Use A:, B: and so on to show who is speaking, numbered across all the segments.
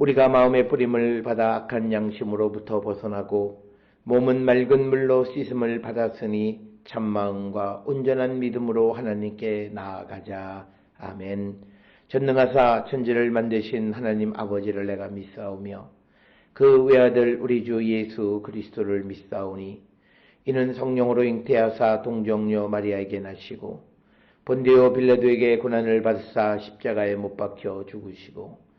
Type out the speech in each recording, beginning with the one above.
A: 우리가 마음의 뿌림을 받아 악한 양심으로부터 벗어나고 몸은 맑은 물로 씻음을 받았으니 참마음과 온전한 믿음으로 하나님께 나아가자. 아멘. 전능하사 천지를 만드신 하나님 아버지를 내가 믿사오며 그 외아들 우리 주 예수 그리스도를 믿사오니 이는 성령으로 잉태하사 동정녀 마리아에게 나시고 본디오 빌라도에게 고난을 받으사 십자가에 못 박혀 죽으시고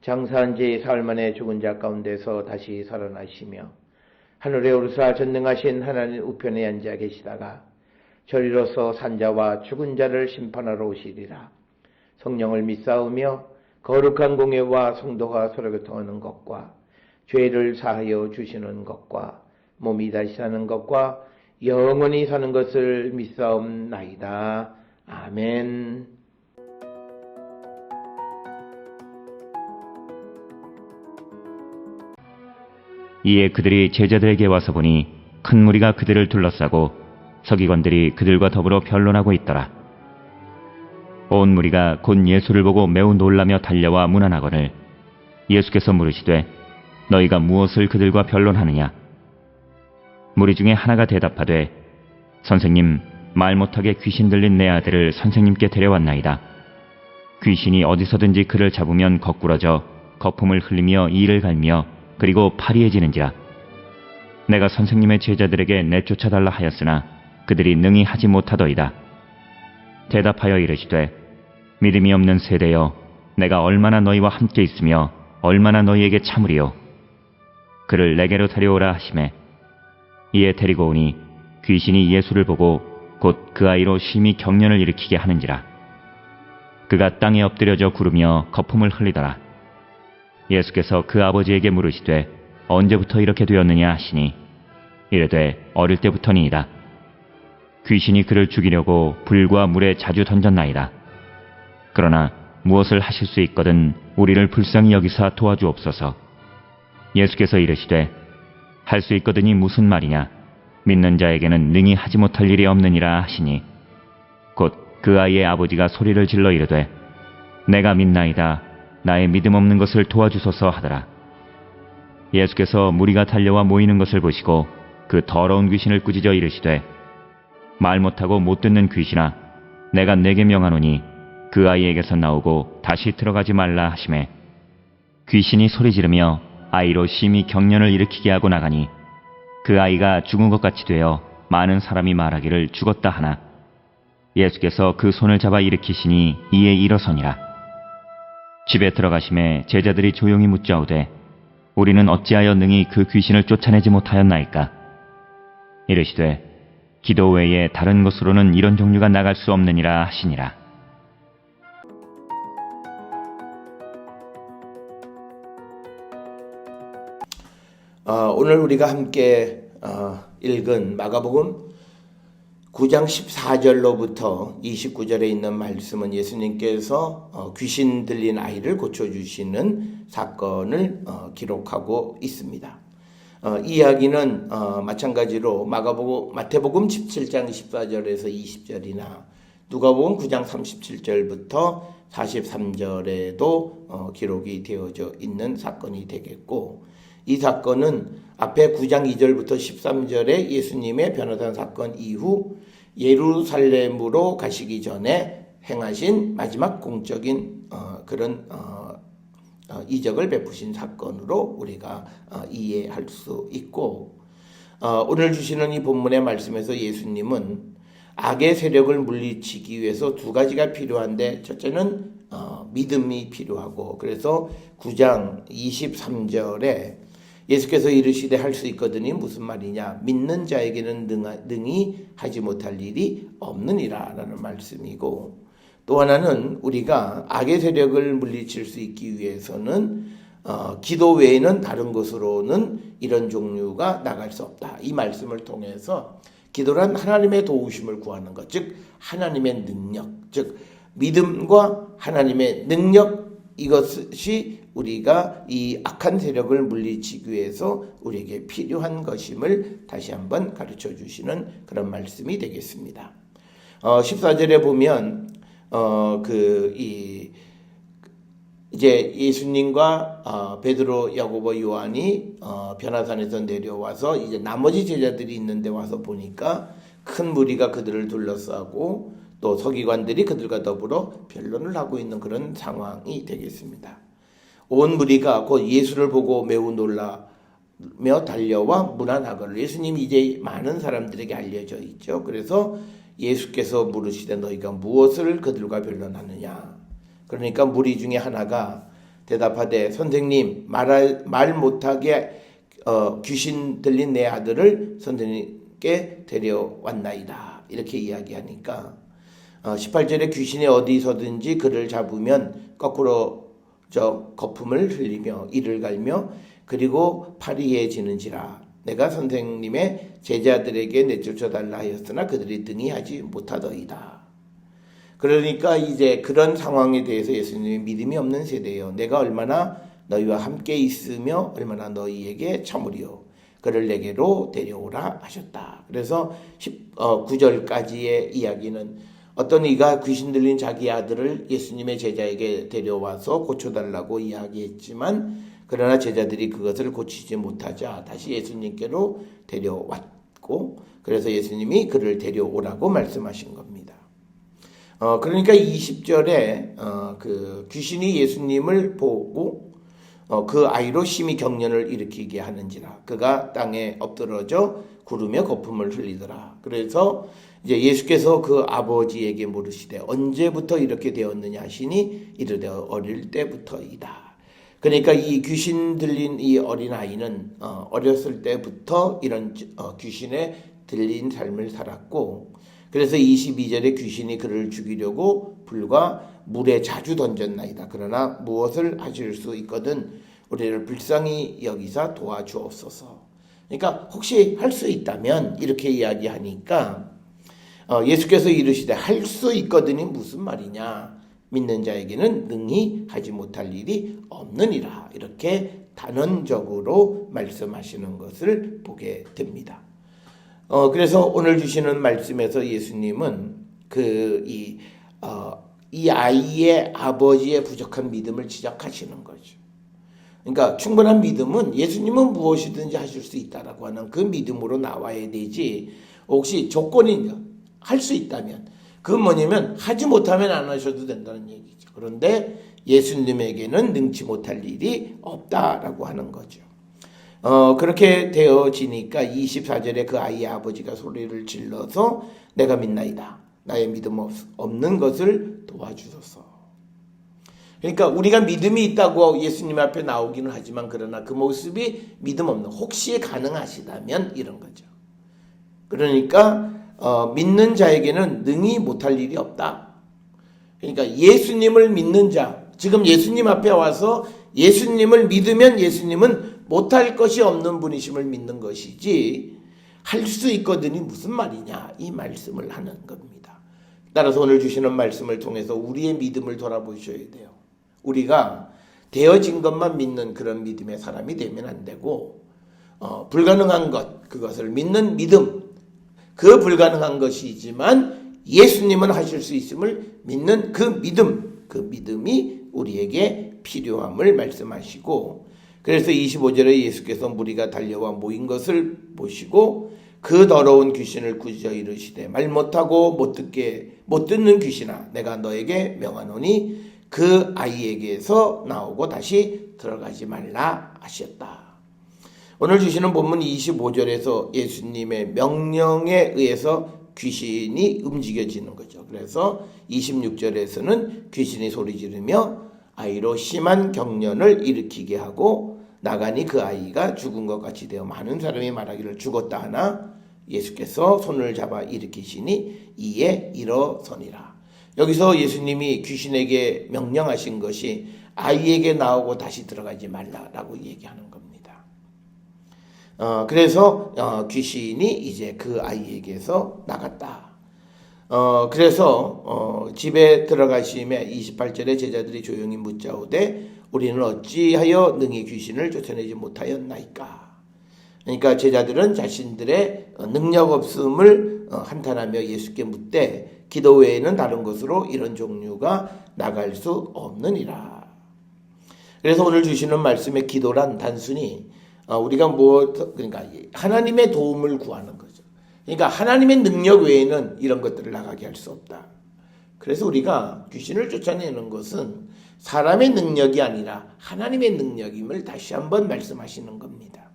A: 장사한 지 사흘 만에 죽은 자 가운데서 다시 살아나시며 하늘에 오르사 전능하신 하나님 우편에 앉아 계시다가 저리로서 산자와 죽은 자를 심판하러 오시리라. 성령을 믿사오며 거룩한 공예와 성도가 서로 교통하는 것과 죄를 사하여 주시는 것과 몸이 다시 사는 것과 영원히 사는 것을 믿사옵나이다. 아멘.
B: 이에 그들이 제자들에게 와서 보니 큰 무리가 그들을 둘러싸고 서기관들이 그들과 더불어 변론하고 있더라. 온 무리가 곧 예수를 보고 매우 놀라며 달려와 문안하거늘 예수께서 물으시되 너희가 무엇을 그들과 변론하느냐? 무리 중에 하나가 대답하되 선생님, 말 못하게 귀신 들린 내 아들을 선생님께 데려왔나이다. 귀신이 어디서든지 그를 잡으면 거꾸러져 거품을 흘리며 이를 갈며 그리고 파리해지는지라. 내가 선생님의 제자들에게 내쫓아달라 하였으나 그들이 능히 하지 못하더이다. 대답하여 이르시되 믿음이 없는 세대여, 내가 얼마나 너희와 함께 있으며 얼마나 너희에게 참으리요. 그를 내게로 데려오라 하시매 이에 데리고 오니 귀신이 예수를 보고 곧 그 아이로 심히 경련을 일으키게 하는지라. 그가 땅에 엎드려져 구르며 거품을 흘리더라. 예수께서 그 아버지에게 물으시되 언제부터 이렇게 되었느냐 하시니 이르되 어릴 때부터니이다. 귀신이 그를 죽이려고 불과 물에 자주 던졌나이다. 그러나 무엇을 하실 수 있거든 우리를 불쌍히 여기사 도와주옵소서. 예수께서 이르시되 할 수 있거든이 무슨 말이냐? 믿는 자에게는 능히 하지 못할 일이 없느니라 하시니 곧 그 아이의 아버지가 소리를 질러 이르되 내가 믿나이다. 나의 믿음 없는 것을 도와주소서 하더라. 예수께서 무리가 달려와 모이는 것을 보시고 그 더러운 귀신을 꾸짖어 이르시되 말 못하고 못 듣는 귀신아, 내가 네게 명하노니 그 아이에게서 나오고 다시 들어가지 말라 하시매 귀신이 소리 지르며 아이로 심히 경련을 일으키게 하고 나가니 그 아이가 죽은 것 같이 되어 많은 사람이 말하기를 죽었다 하나 예수께서 그 손을 잡아 일으키시니 이에 일어서니라. 집에 들어가심에 제자들이 조용히 묻자오되 우리는 어찌하여 능히 그 귀신을 쫓아내지 못하였나이까? 이르시되 기도 외에 다른 것으로는 이런 종류가 나갈 수 없느니라 하시니라.
A: 오늘 우리가 함께 읽은 마가복음 9장 14절로부터 29절에 있는 말씀은 예수님께서 귀신 들린 아이를 고쳐주시는 사건을 기록하고 있습니다. 이 이야기는 마찬가지로 마태복음 17장 14절에서 20절이나 누가복음 9장 37절부터 43절에도 기록이 되어져 있는 사건이 되겠고 이 사건은 앞에 9장 2절부터 13절에 예수님의 변호사 사건 이후 예루살렘으로 가시기 전에 행하신 마지막 공적인 그런 이적을 베푸신 사건으로 우리가 이해할 수 있고 오늘 주시는 이 본문의 말씀에서 예수님은 악의 세력을 물리치기 위해서 두 가지가 필요한데 첫째는 믿음이 필요하고 그래서 9장 23절에 예수께서 이르시되 할 수 있거든이 무슨 말이냐? 믿는 자에게는 능히 하지 못할 일이 없느니라 라는 말씀이고 또 하나는 우리가 악의 세력을 물리칠 수 있기 위해서는 기도 외에는 다른 것으로는 이런 종류가 나갈 수 없다. 이 말씀을 통해서 기도란 하나님의 도우심을 구하는 것, 즉 하나님의 능력, 즉 믿음과 하나님의 능력 이것이 우리가 이 악한 세력을 물리치기 위해서 우리에게 필요한 것임을 다시 한번 가르쳐 주시는 그런 말씀이 되겠습니다. 14절에 보면 이제 예수님과 베드로, 야고보, 요한이 변화산에서 내려와서 이제 나머지 제자들이 있는데 와서 보니까 큰 무리가 그들을 둘러싸고 또 서기관들이 그들과 더불어 변론을 하고 있는 그런 상황이 되겠습니다. 온 무리가 곧 예수를 보고 매우 놀라며 달려와 문안하거늘. 예수님이 이제 많은 사람들에게 알려져 있죠. 그래서 예수께서 물으시되 너희가 무엇을 그들과 변론하느냐. 그러니까 무리 중에 하나가 대답하되 선생님 말 못하게 귀신 들린 내 아들을 선생님께 데려왔나이다. 이렇게 이야기하니까 18절에 귀신이 어디서든지 그를 잡으면 거꾸로 거품을 흘리며 이를 갈며 그리고 파리해지는지라. 내가 선생님의 제자들에게 내쫓아달라 하였으나 그들이 등이하지 못하더이다. 그러니까 이제 그런 상황에 대해서 예수님이 믿음이 없는 세대예요. 내가 얼마나 너희와 함께 있으며 얼마나 너희에게 참으리요. 그를 내게로 데려오라 하셨다. 그래서 9절까지의 이야기는 어떤 이가 귀신 들린 자기 아들을 예수님의 제자에게 데려와서 고쳐달라고 이야기했지만 그러나 제자들이 그것을 고치지 못하자 다시 예수님께로 데려왔고 그래서 예수님이 그를 데려오라고 말씀하신 겁니다. 그러니까 20절에 그 귀신이 예수님을 보고 그 아이로 심히 경련을 일으키게 하는지라. 그가 땅에 엎드러져 구르며 거품을 흘리더라. 그래서 이제 예수께서 그 아버지에게 물으시되 언제부터 이렇게 되었느냐 하시니 이르되 어릴 때부터이다. 그러니까 이 귀신 들린 이 어린 아이는 어렸을 때부터 이런 귀신에 들린 삶을 살았고 그래서 22절에 귀신이 그를 죽이려고 불과 물에 자주 던졌나이다. 그러나 무엇을 하실 수 있거든 우리를 불쌍히 여기사 도와주옵소서. 그러니까 혹시 할 수 있다면 이렇게 이야기하니까 예수께서 이르시되 할 수 있거든이 무슨 말이냐. 믿는 자에게는 능히 하지 못할 일이 없느니라. 이렇게 단언적으로 말씀하시는 것을 보게 됩니다. 그래서 오늘 주시는 말씀에서 예수님은 이 아이의 아버지의 부족한 믿음을 지적하시는 거죠. 그러니까 충분한 믿음은 예수님은 무엇이든지 하실 수 있다라고 하는 그 믿음으로 나와야 되지. 혹시 조건이 할 수 있다면 그건 뭐냐면 하지 못하면 안 하셔도 된다는 얘기죠. 그런데 예수님에게는 능치 못할 일이 없다라고 하는 거죠. 그렇게 되어지니까 24절에 그 아이의 아버지가 소리를 질러서 내가 믿나이다. 나의 믿음 없는 것을 도와주소서. 그러니까 우리가 믿음이 있다고 예수님 앞에 나오기는 하지만 그러나 그 모습이 믿음 없는 혹시 가능하시다면 이런 거죠. 그러니까 믿는 자에게는 능히 못할 일이 없다. 그러니까 예수님을 믿는 자 지금 예수님 앞에 와서 예수님을 믿으면 예수님은 못할 것이 없는 분이심을 믿는 것이지 할 수 있거든이 무슨 말이냐 이 말씀을 하는 겁니다. 따라서 오늘 주시는 말씀을 통해서 우리의 믿음을 돌아보셔야 돼요. 우리가 되어진 것만 믿는 그런 믿음의 사람이 되면 안 되고 불가능한 것 그것을 믿는 믿음 그 불가능한 것이지만 예수님은 하실 수 있음을 믿는 그 믿음이 우리에게 필요함을 말씀하시고 그래서 25절에 예수께서 무리가 달려와 모인 것을 보시고 그 더러운 귀신을 꾸짖어 이르시되 말 못하고 못 듣는 귀신아 내가 너에게 명하노니 그 아이에게서 나오고 다시 들어가지 말라 하셨다. 오늘 주시는 본문 25절에서 예수님의 명령에 의해서 귀신이 움직여지는 거죠. 그래서 26절에서는 귀신이 소리 지르며 아이로 심한 경련을 일으키게 하고 나가니 그 아이가 죽은 것 같이 되어 많은 사람이 말하기를 죽었다 하나 예수께서 손을 잡아 일으키시니 이에 일어서니라. 여기서 예수님이 귀신에게 명령하신 것이 아이에게 나오고 다시 들어가지 말라라고 얘기하는 겁니다. 그래서 귀신이 이제 그 아이에게서 나갔다. 그래서 집에 들어가심에 28절에 제자들이 조용히 묻자오되 우리는 어찌하여 능히 귀신을 쫓아내지 못하였나이까. 그러니까 제자들은 자신들의 능력 없음을 한탄하며 예수께 묻되 기도 외에는 다른 것으로 이런 종류가 나갈 수 없느니라. 그래서 오늘 주시는 말씀의 기도란 단순히 우리가 그러니까 하나님의 도움을 구하는 거죠. 그러니까 하나님의 능력 외에는 이런 것들을 나가게 할 수 없다. 그래서 우리가 귀신을 쫓아내는 것은 사람의 능력이 아니라 하나님의 능력임을 다시 한번 말씀하시는 겁니다.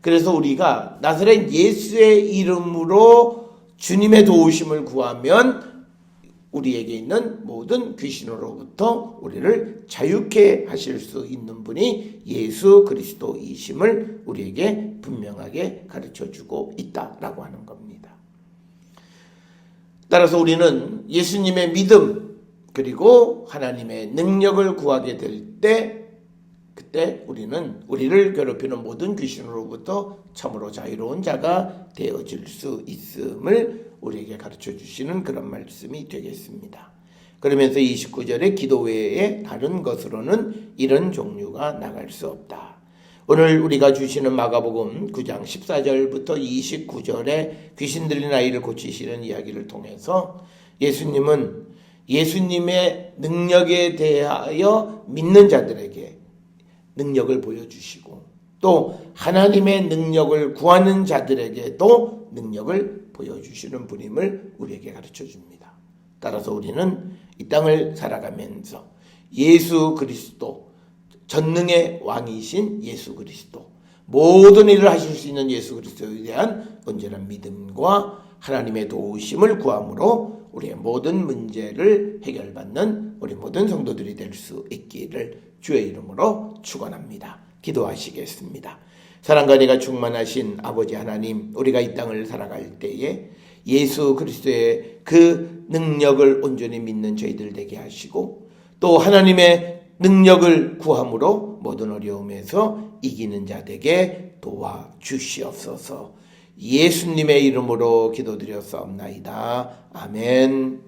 A: 그래서 우리가 나사렛 예수의 이름으로 주님의 도우심을 구하면 우리에게 있는 모든 귀신으로부터 우리를 자유케 하실 수 있는 분이 예수 그리스도이심을 우리에게 분명하게 가르쳐주고 있다라고 하는 겁니다. 따라서 우리는 예수님의 믿음 그리고 하나님의 능력을 구하게 될 때 그때 우리는 우리를 괴롭히는 모든 귀신으로부터 참으로 자유로운 자가 되어질 수 있음을 우리에게 가르쳐 주시는 그런 말씀이 되겠습니다. 그러면서 29절에 기도 외에 다른 것으로는 이런 종류가 나갈 수 없다. 오늘 우리가 주시는 마가복음 9장 14절부터 29절에 귀신 들린 아이를 고치시는 이야기를 통해서 예수님은 예수님의 능력에 대하여 믿는 자들에게 능력을 보여주시고 또 하나님의 능력을 구하는 자들에게도 능력을 보여주시는 분임을 우리에게 가르쳐줍니다. 따라서 우리는 이 땅을 살아가면서 예수 그리스도, 전능의 왕이신 예수 그리스도, 모든 일을 하실 수 있는 예수 그리스도에 대한 온전한 믿음과 하나님의 도우심을 구함으로 우리의 모든 문제를 해결받는 우리 모든 성도들이 될 수 있기를 주의 이름으로 축원합니다. 기도하시겠습니다. 사랑과 은혜가 충만하신 아버지 하나님, 우리가 이 땅을 살아갈 때에 예수 그리스도의 그 능력을 온전히 믿는 저희들 되게 하시고 또 하나님의 능력을 구함으로 모든 어려움에서 이기는 자 되게 도와주시옵소서. 예수님의 이름으로 기도드렸사옵나이다. 아멘.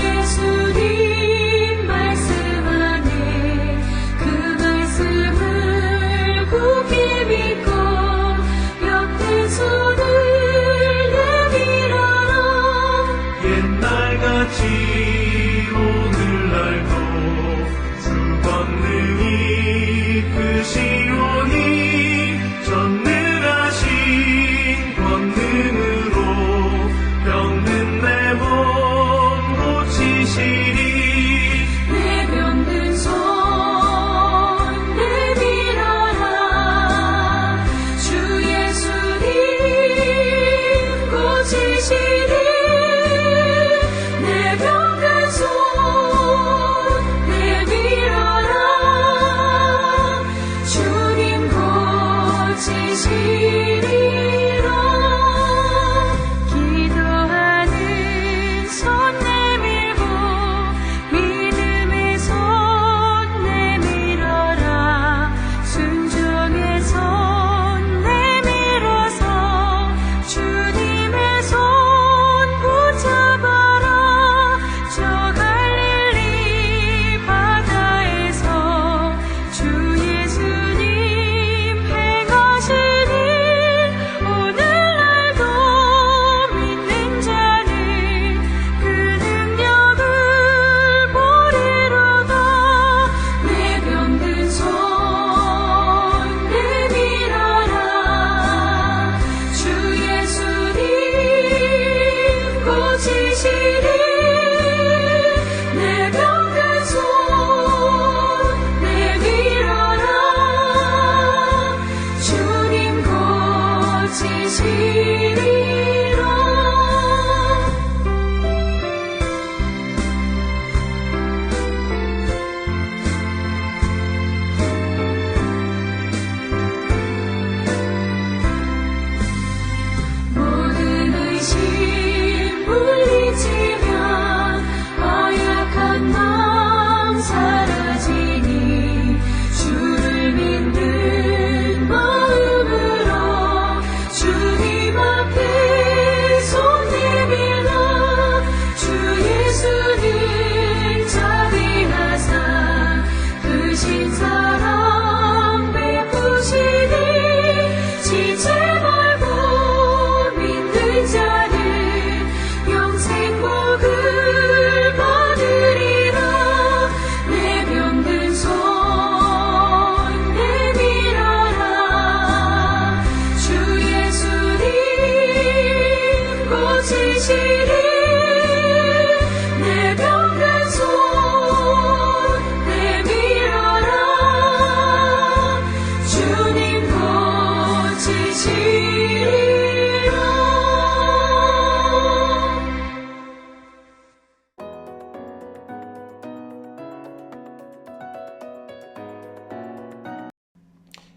C: 예수님 행하시니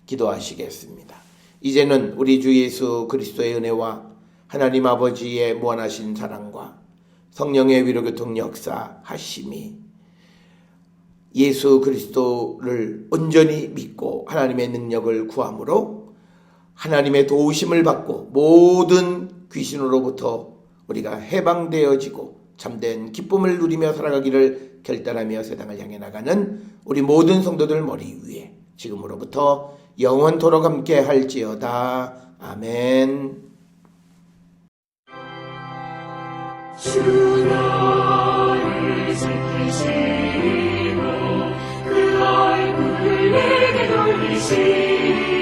A: 기도하시겠습니다. 이제는 우리 주 예수 그리스도의 은혜와 하나님 아버지의 무한하신 사랑과 성령의 위로교통 역사하심이 예수 그리스도를 온전히 믿고 하나님의 능력을 구함으로 하나님의 도우심을 받고 모든 귀신으로부터 우리가 해방되어지고 참된 기쁨을 누리며 살아가기를 결단하며 세상을 향해 나가는 우리 모든 성도들 머리 위에 지금으로부터 영원토록 함께 할지어다. 아멘.
C: 주 나를 지키시고 그 얼굴을 내게 돌리시고